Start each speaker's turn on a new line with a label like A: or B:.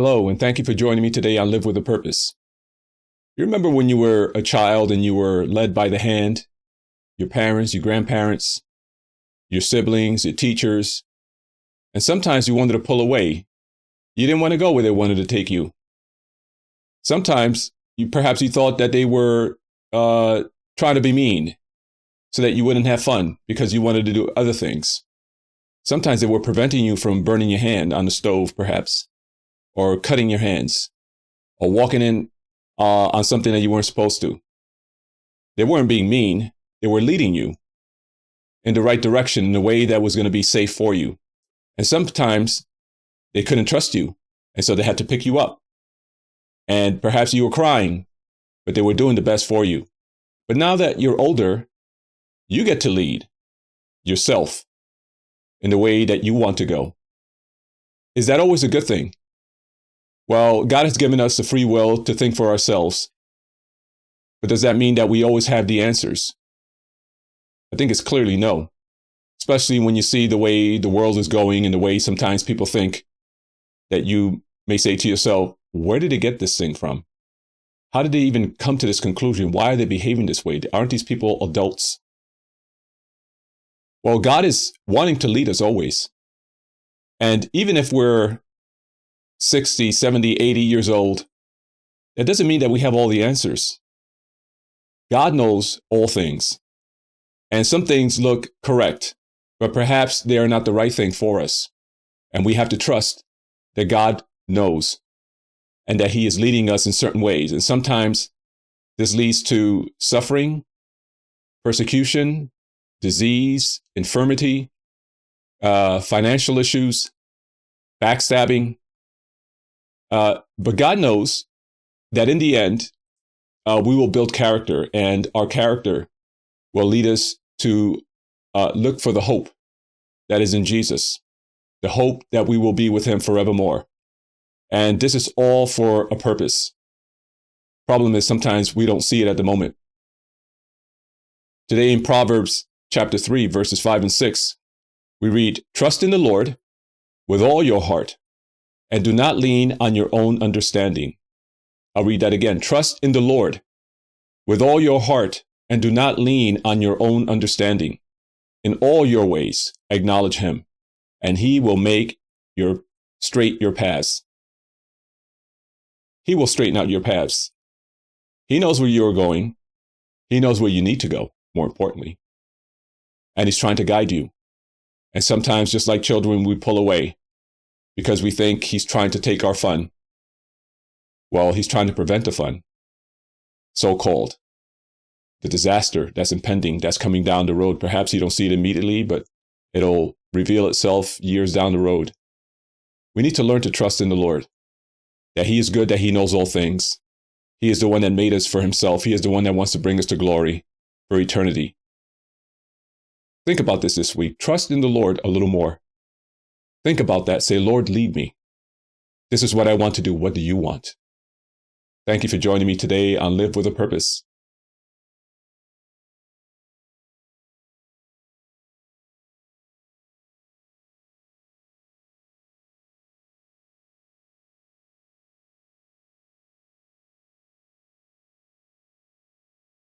A: Hello, and thank you for joining me today on Live with a Purpose. You remember when you were a child and you were led by the hand, your parents, your grandparents, your siblings, your teachers, and sometimes you wanted to pull away. You didn't want to go where they wanted to take you. Sometimes perhaps you thought that they were trying to be mean so that you wouldn't have fun because you wanted to do other things. Sometimes they were preventing you from burning your hand on the stove, perhaps, or cutting your hands, or walking in on something that you weren't supposed to. They weren't being mean. They were leading you in the right direction in a way that was going to be safe for you. And sometimes they couldn't trust you, and so they had to pick you up. And perhaps you were crying, but they were doing the best for you. But now that you're older, you get to lead yourself in the way that you want to go. Is that always a good thing? Well, God has given us the free will to think for ourselves. But does that mean that we always have the answers? I think it's clearly no, especially when you see the way the world is going and the way sometimes people think, that you may say to yourself, where did they get this thing from? How did they even come to this conclusion? Why are they behaving this way? Aren't these people adults? Well, God is wanting to lead us always. And even if we're 60, 70, 80 years old, that doesn't mean that we have all the answers. God knows all things. And some things look correct, but perhaps they are not the right thing for us. And we have to trust that God knows and that He is leading us in certain ways. And sometimes this leads to suffering, persecution, disease, infirmity, financial issues, backstabbing. But God knows that in the end, we will build character, and our character will lead us to look for the hope that is in Jesus, the hope that we will be with Him forevermore. And this is all for a purpose. Problem is sometimes we don't see it at the moment. Today in Proverbs chapter 3, verses 5 and 6, we read, "Trust in the Lord with all your heart, and do not lean on your own understanding." I'll read that again. "Trust in the Lord with all your heart, and do not lean on your own understanding. In all your ways acknowledge Him, and He will make straight your paths." He will straighten out your paths. He knows where you are going. He knows where you need to go, more importantly. And He's trying to guide you. And sometimes, just like children, we pull away because we think He's trying to take our fun. Well, He's trying to prevent the fun, so-called. The disaster that's impending, that's coming down the road. Perhaps you don't see it immediately, but it'll reveal itself years down the road. We need to learn to trust in the Lord, that He is good, that He knows all things. He is the one that made us for Himself. He is the one that wants to bring us to glory for eternity. Think about this week. Trust in the Lord a little more. Think about that. Say, "Lord, lead me. This is what I want to do. What do you want?" Thank you for joining me today on Live with a Purpose.